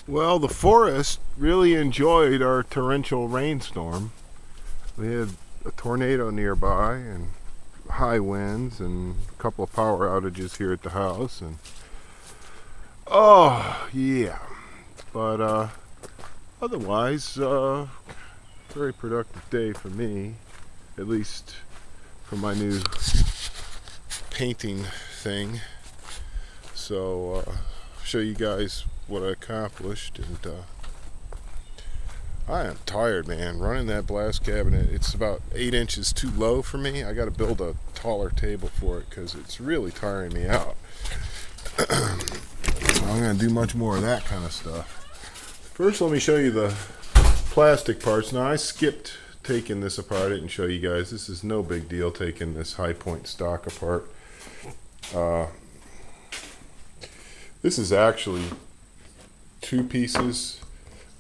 Well, the forest really enjoyed our torrential rainstorm. We had a tornado nearby and high winds and a couple of power outages here at the house. And oh, yeah. But otherwise, very productive day for me, at least for my new painting thing. So, show you guys what I accomplished. And I am tired, man. Running that blast cabinet, it's about 8 inches too low for me. I got to build a taller table for it because it's really tiring me out. I'm going to do much more of that kind of stuff. First, let me show you the plastic parts. Now, I skipped taking this apart. I didn't show you guys. This is no big deal taking this High Point stock apart. This is actually two pieces,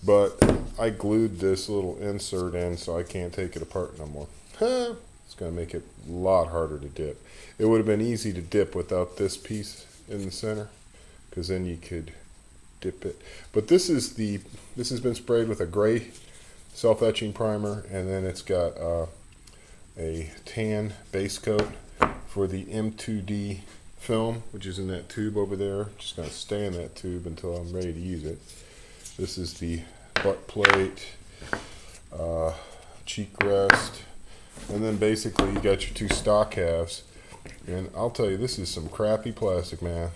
but I glued this little insert in so I can't take it apart no more. It's going to make it a lot harder to dip. It would have been easy to dip without this piece in the center, because then you could dip it. But this has been sprayed with a gray self-etching primer, and then it's got a tan base coat for the M2D film, which is in that tube over there. Just going to stay in that tube until I'm ready to use it. This is the butt plate, cheek rest, and then basically you got your two stock halves. And I'll tell you, this is some crappy plastic, man.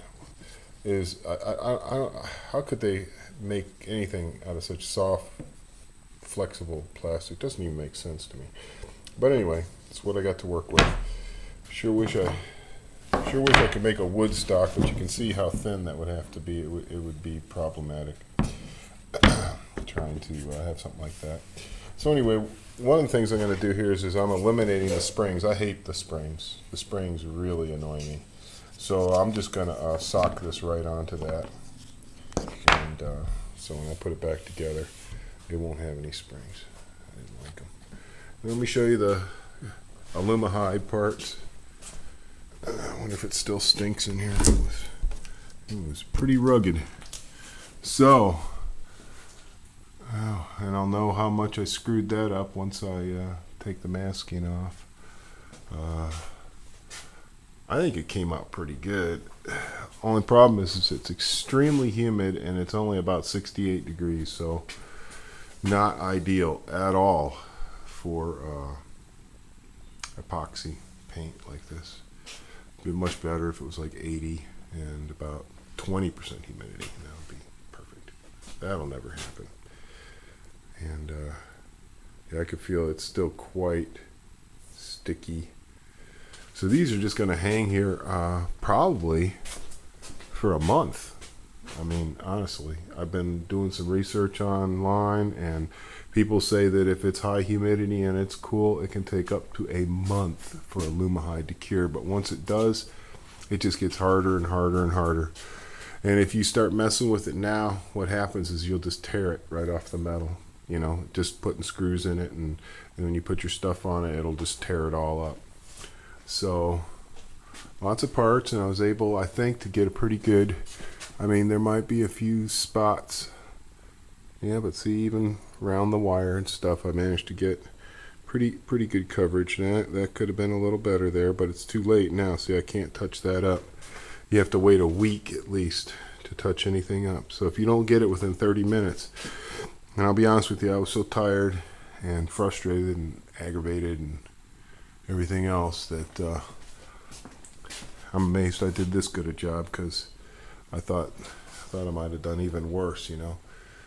How could they make anything out of such soft, flexible plastic? Doesn't even make sense to me. But anyway, it's what I got to work with. Sure wish I could make a wood stock, but you can see how thin that would have to be. It would be problematic trying to have something like that. So anyway, one of the things I'm going to do here is I'm eliminating the springs. I hate the springs. The springs really annoy me. So I'm just going to sock this right onto that. And so when I put it back together, it won't have any springs. I didn't like them. Let me show you the Alumahide parts. I wonder if it still stinks in here. It was pretty rugged. So, and I'll know how much I screwed that up once I take the masking off. I think it came out pretty good. Only problem is it's extremely humid and it's only about 68 degrees, so not ideal at all for epoxy paint like this. It'd be much better if it was like 80 and about 20% humidity. That would be perfect. That'll never happen. And yeah, I could feel it's still quite sticky. So these are just going to hang here probably for a month. I mean, honestly, I've been doing some research online, and people say that if it's high humidity and it's cool, it can take up to a month for Alumahide to cure. But once it does, it just gets harder and harder and harder. And if you start messing with it now, what happens is you'll just tear it right off the metal. You know, just putting screws in it, and when you put your stuff on it, it'll just tear it all up. So lots of parts, and I was able, I think, to get a pretty good, I mean, there might be a few spots. Yeah, but see, even around the wire and stuff, I managed to get pretty good coverage. That could have been a little better there, but it's too late now. See, I can't touch that up. You have to wait a week at least to touch anything up. So if you don't get it within 30 minutes, and I'll be honest with you, I was so tired and frustrated and aggravated and everything else that I'm amazed I did this good a job, because I thought I might have done even worse, you know.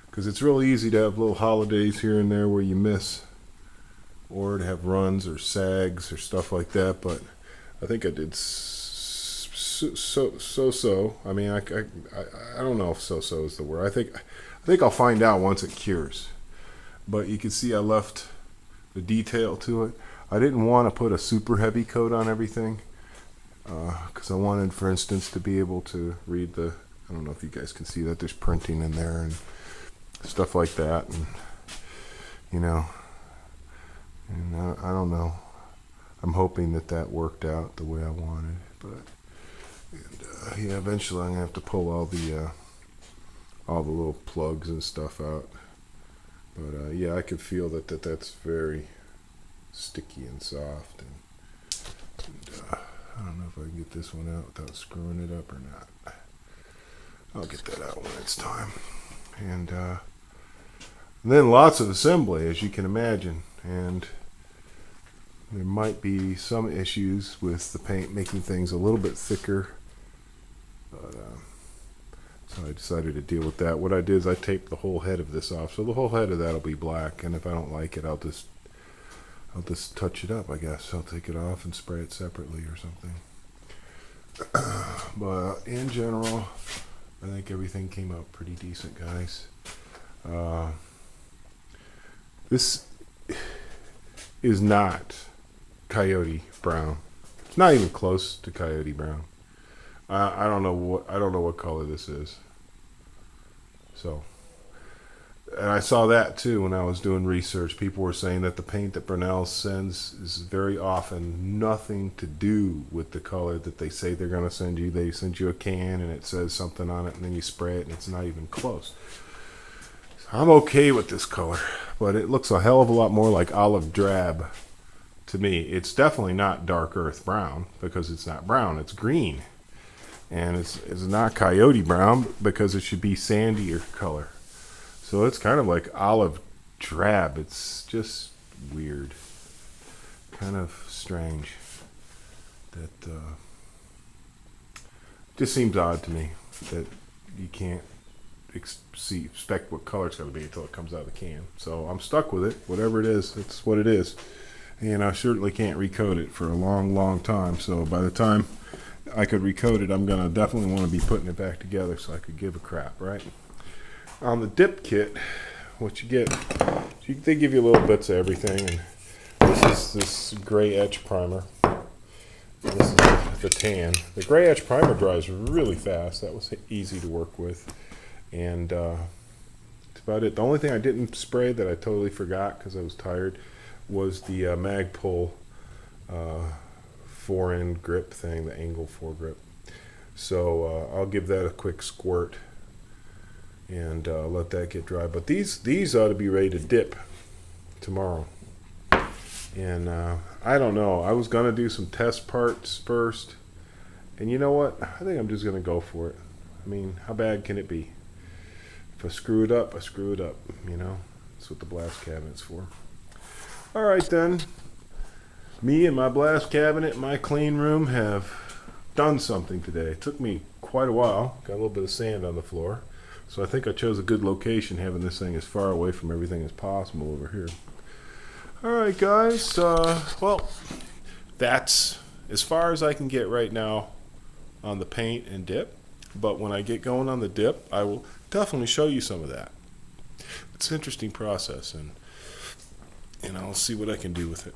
Because it's real easy to have little holidays here and there where you miss, or to have runs or sags or stuff like that. But I think I did so. I mean, I don't know if so is the word. I think I'll find out once it cures. But you can see I left the detail to it. I didn't want to put a super heavy coat on everything, because I wanted, for instance, to be able to read the, I don't know if you guys can see that, there's printing in there and stuff like that, and you know, and I don't know. I'm hoping that worked out the way I wanted, but yeah, eventually I'm gonna have to pull all the all the little plugs and stuff out. But yeah, I could feel that's very sticky and soft. And I don't know if I can get this one out without screwing it up or not. I'll get that out when it's time. And then lots of assembly, as you can imagine. And there might be some issues with the paint making things a little bit thicker. But, so I decided to deal with that. What I did is I taped the whole head of this off. So the whole head of that will be black. And if I don't like it, I'll just touch it up, I guess. I'll take it off and spray it separately or something. But in general, I think everything came out pretty decent, guys. This is not Coyote Brown. It's not even close to Coyote Brown. I don't know what color this is. So, and I saw that too when I was doing research. People were saying that the paint that Bernal sends is very often nothing to do with the color that they say they're going to send you. They send you a can and it says something on it, and then you spray it and it's not even close. So I'm okay with this color, but it looks a hell of a lot more like olive drab to me. It's definitely not dark earth brown because it's not brown, it's green. And it's not Coyote Brown because it should be sandier color. So it's kind of like olive drab. It's just weird. Kind of strange. That just seems odd to me that you can't expect what color it's going to be until it comes out of the can. So I'm stuck with it. Whatever it is, it's what it is. And I certainly can't recoat it for a long, long time. So by the time I could recoat it, I'm going to definitely want to be putting it back together so I could give a crap, right? On the dip kit, what you get, they give you little bits of everything. And this is this gray etch primer. This is the tan. The gray etch primer dries really fast. That was easy to work with. And that's about it. The only thing I didn't spray that I totally forgot because I was tired was the Magpul 4-end grip thing, the angle 4 grip. So I'll give that a quick squirt and let that get dry. But these ought to be ready to dip tomorrow. And I don't know. I was gonna do some test parts first, and you know what? I think I'm just gonna go for it. I mean, how bad can it be? If I screw it up, I screw it up. You know, that's what the blast cabinet's for. All right then. Me and my blast cabinet, my clean room have done something today. It took me quite a while. Got a little bit of sand on the floor. So I think I chose a good location, having this thing as far away from everything as possible over here. All right, guys. Well, that's as far as I can get right now on the paint and dip. But when I get going on the dip, I will definitely show you some of that. It's an interesting process, and I'll see what I can do with it.